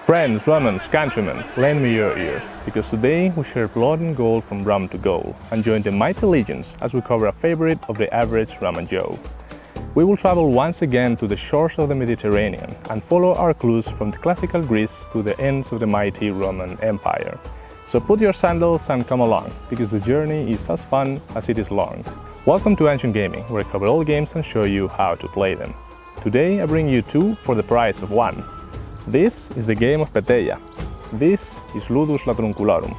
Friends, Romans, countrymen, lend me your ears, because today we share blood and gold from Rome to goal, and join the mighty legions as we cover a favorite of the average Roman Joe. We will travel once again to the shores of the Mediterranean and follow our clues from the classical Greece to the ends of the mighty Roman Empire. So put your sandals and come along, because the journey is as fun as it is long. Welcome to Ancient Gaming, where I cover all games and show you how to play them. Today I bring you two for the price of one. This is the game of Petteia. This is Ludus Latrunculorum.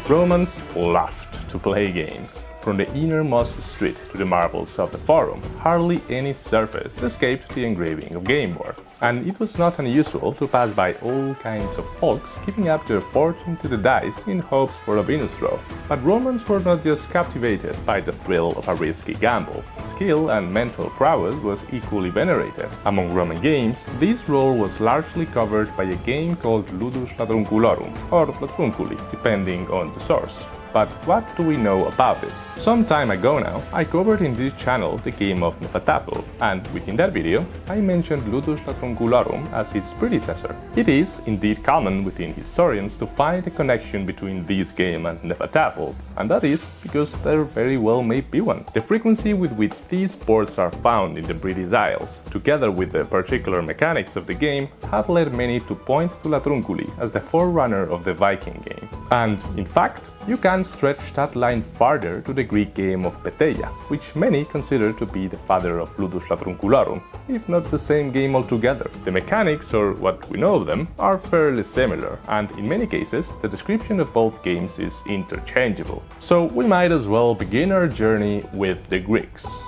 Romans loved to play games. From the innermost street to the marbles of the forum, hardly any surface escaped the engraving of game boards. And it was not unusual to pass by all kinds of folks giving up their fortune to the dice in hopes for a Venus draw. But Romans were not just captivated by the thrill of a risky gamble. Skill and mental prowess was equally venerated. Among Roman games, this role was largely covered by a game called Ludus Latrunculorum, or Latrunculi, depending on the source. But what do we know about it? Some time ago now, I covered in this channel the game of Nefatafel, and within that video, I mentioned Ludus Latrunculorum as its predecessor. It is indeed common within historians to find a connection between this game and Nefatafel, and that is because there very well may be one. The frequency with which these boards are found in the British Isles, together with the particular mechanics of the game, have led many to point to Latrunculi as the forerunner of the Viking game. And, in fact, you can stretch that line farther to the Greek game of Petteia, which many consider to be the father of Ludus Latrunculorum, if not the same game altogether. The mechanics, or what we know of them, are fairly similar, and in many cases the description of both games is interchangeable. So we might as well begin our journey with the Greeks.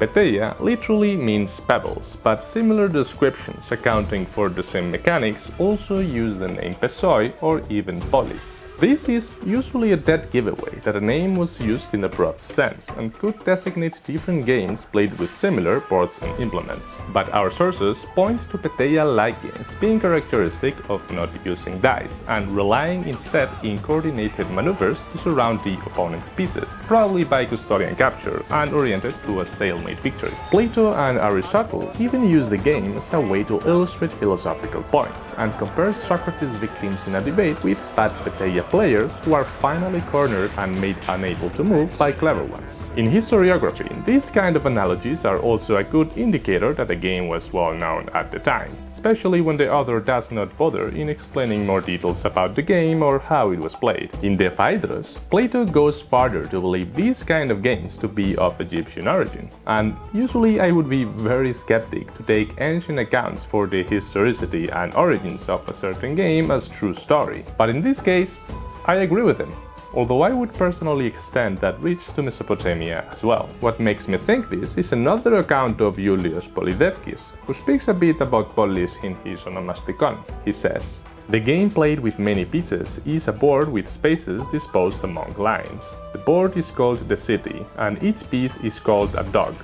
Petteia literally means pebbles, but similar descriptions accounting for the same mechanics also use the name pessoi or even polis. This is usually a dead giveaway that a name was used in a broad sense and could designate different games played with similar boards and implements. But our sources point to Petteia-like games being characteristic of not using dice and relying instead in coordinated maneuvers to surround the opponent's pieces, probably by custodian capture and oriented to a stalemate victory. Plato and Aristotle even use the game as a way to illustrate philosophical points and compare Socrates' victims in a debate with bad Petteia players who are finally cornered and made unable to move by clever ones. In historiography, these kind of analogies are also a good indicator that the game was well known at the time, especially when the author does not bother in explaining more details about the game or how it was played. In the Phaedrus, Plato goes farther to believe these kind of games to be of Egyptian origin, and usually I would be very skeptic to take ancient accounts for the historicity and origins of a certain game as true story, but in this case, I agree with him, although I would personally extend that reach to Mesopotamia as well. What makes me think this is another account of Julius Polydevkis, who speaks a bit about polis in his Onomastikon. He says, "The game played with many pieces is a board with spaces disposed among lines. The board is called the city, and each piece is called a dog.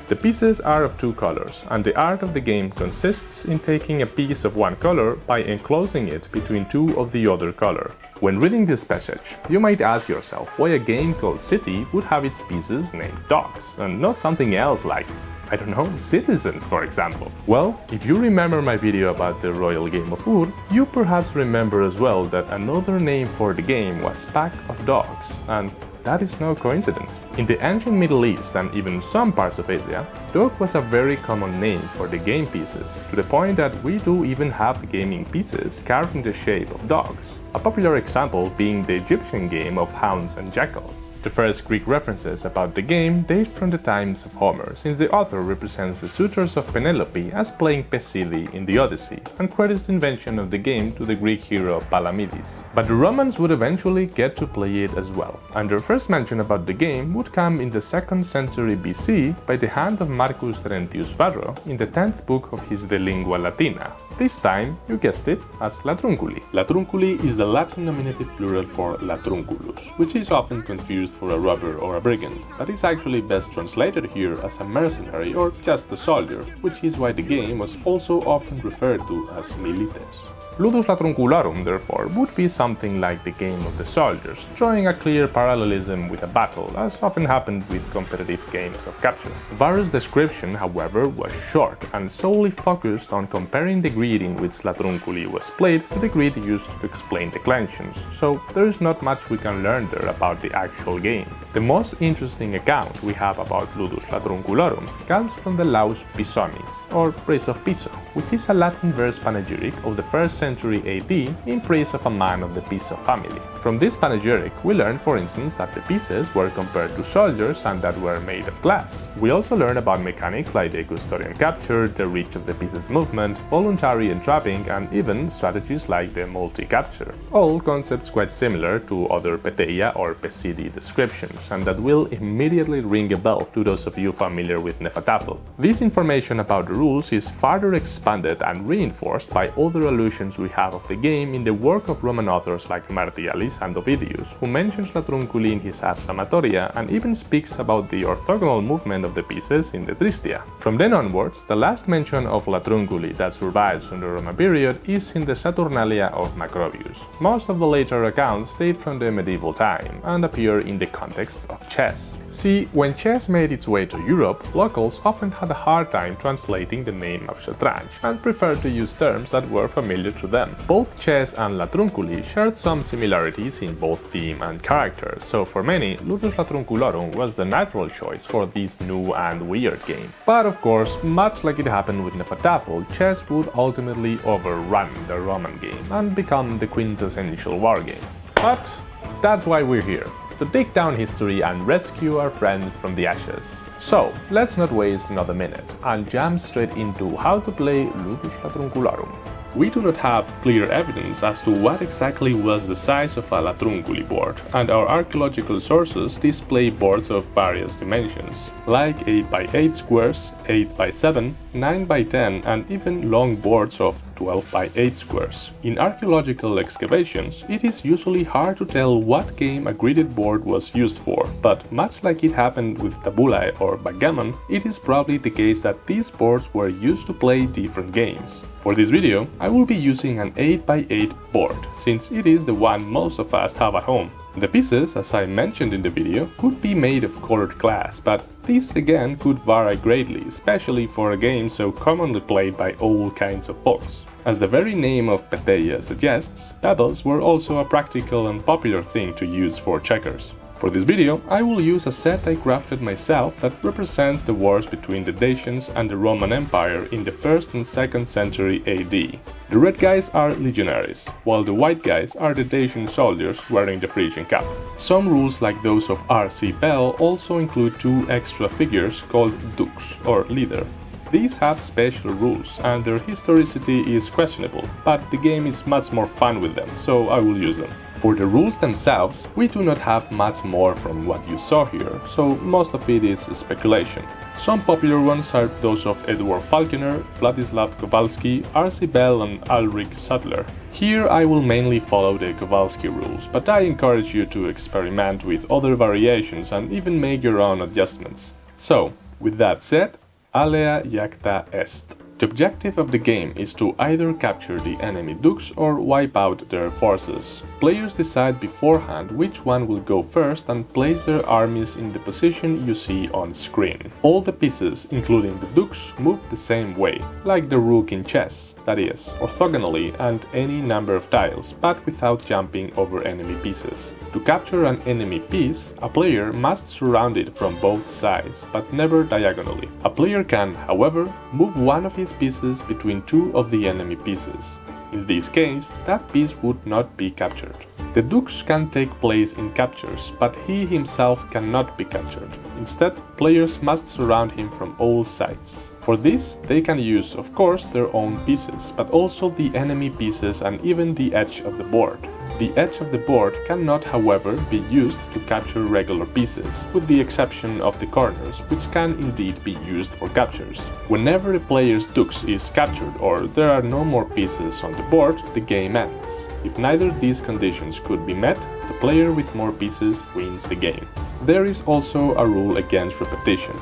The pieces are of two colors, and the art of the game consists in taking a piece of one color by enclosing it between two of the other color." When reading this passage, you might ask yourself why a game called City would have its pieces named dogs, and not something else like, I don't know, citizens, for example. Well, if you remember my video about the royal game of Ur, you perhaps remember as well that another name for the game was Pack of Dogs, and that is no coincidence. In the ancient Middle East and even some parts of Asia, dog was a very common name for the game pieces, to the point that we do even have gaming pieces carved in the shape of dogs, a popular example being the Egyptian game of hounds and jackals. The first Greek references about the game date from the times of Homer, since the author represents the suitors of Penelope as playing Pesidi in the Odyssey, and credits the invention of the game to the Greek hero Palamedes. But the Romans would eventually get to play it as well, and their first mention about the game would come in the 2nd century BC by the hand of Marcus Terentius Varro in the 10th book of his De Lingua Latina. This time, you guessed it, as Latrunculi. Latrunculi is the Latin nominative plural for latrunculus, which is often confused for a robber or a brigand, but is actually best translated here as a mercenary or just a soldier, which is why the game was also often referred to as milites. Ludus Latrunculorum, therefore, would be something like the game of the soldiers, drawing a clear parallelism with a battle, as often happened with competitive games of capture. Varro's description, however, was short and solely focused on comparing the grid in which Latrunculi was played to the grid used to explain declensions, so there is not much we can learn there about the actual game. The most interesting account we have about Ludus Latrunculorum comes from the Laus Pisonis, or Praise of Piso, which is a Latin verse panegyric of the 1st century AD in praise of a man of the Piso family. From this panegyric, we learn, for instance, that the pieces were compared to soldiers and that were made of glass. We also learn about mechanics like the custodian capture, the reach of the pieces movement, voluntary entrapping, and even strategies like the multi-capture. All concepts quite similar to other Petteia or Pesidi descriptions, and that will immediately ring a bell to those of you familiar with Nefatafel. This information about the rules is further expanded and reinforced by other allusions we have of the game in the work of Roman authors like Martialis and Ovidius, who mentions Latrunculi in his Ars Amatoria and even speaks about the orthogonal movement of the pieces in the Tristia. From then onwards, the last mention of Latrunculi that survives from the Roman period is in the Saturnalia of Macrobius. Most of the later accounts date from the medieval time and appear in the context of chess. See, when chess made its way to Europe, locals often had a hard time translating the name of Shatranj and preferred to use terms that were familiar to them. Both chess and Latrunculi shared some similarities in both theme and character, so for many, Ludus Latrunculorum was the natural choice for this new and weird game. But of course, much like it happened with Nefatafel, chess would ultimately overrun the Roman game and become the quintessential wargame. But that's why we're here, to dig down history and rescue our friend from the ashes. So, let's not waste another minute and jump straight into how to play Ludus Latrunculorum. We do not have clear evidence as to what exactly was the size of a Latrunculi board, and our archaeological sources display boards of various dimensions, like 8x8 squares, 8x7, 9x10, and even long boards of 12x8 squares. In archaeological excavations, it is usually hard to tell what game a gridded board was used for, but much like it happened with tabulae or backgammon, it is probably the case that these boards were used to play different games. For this video, I will be using an 8x8 board, since it is the one most of us have at home. The pieces, as I mentioned in the video, could be made of colored glass, but this again could vary greatly, especially for a game so commonly played by all kinds of folks. As the very name of Petteia suggests, pebbles were also a practical and popular thing to use for checkers. For this video, I will use a set I crafted myself that represents the wars between the Dacians and the Roman Empire in the 1st and 2nd century AD. The red guys are legionaries, while the white guys are the Dacian soldiers wearing the Phrygian cap. Some rules like those of R.C. Bell also include 2 extra figures called dux, or leader. These have special rules, and their historicity is questionable, but the game is much more fun with them, so I will use them. For the rules themselves, we do not have much more from what you saw here, so most of it is speculation. Some popular ones are those of Edward Falconer, Vladislav Kowalski, R.C. Bell, and Ulrich Suttler. Here I will mainly follow the Kowalski rules, but I encourage you to experiment with other variations and even make your own adjustments. So, with that said, alea iacta est. The objective of the game is to either capture the enemy dukes or wipe out their forces. Players decide beforehand which one will go first and place their armies in the position you see on screen. All the pieces, including the dukes, move the same way, like the rook in chess, that is, orthogonally and any number of tiles, but without jumping over enemy pieces. To capture an enemy piece, a player must surround it from both sides, but never diagonally. A player can, however, move one of his pieces between 2 of the enemy pieces. In this case, that piece would not be captured. The dukes can take place in captures, but he himself cannot be captured. Instead, players must surround him from all sides. For this, they can use, of course, their own pieces, but also the enemy pieces and even the edge of the board. The edge of the board cannot, however, be used to capture regular pieces, with the exception of the corners, which can indeed be used for captures. Whenever a player's dukes is captured or there are no more pieces on the board, the game ends. If neither these conditions could be met, the player with more pieces wins the game. There is also a rule against repetition.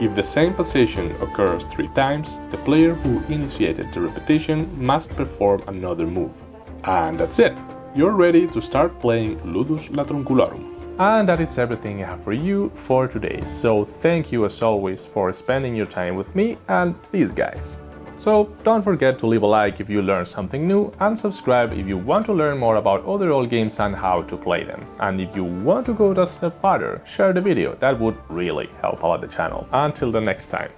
If the same position occurs 3 times, the player who initiated the repetition must perform another move. And that's it! You're ready to start playing Ludus Latrunculorum. And that is everything I have for you for today, so thank you as always for spending your time with me and these guys. So don't forget to leave a like if you learned something new and subscribe if you want to learn more about other old games and how to play them. And if you want to go a step further, share the video, that would really help out the channel. Until the next time.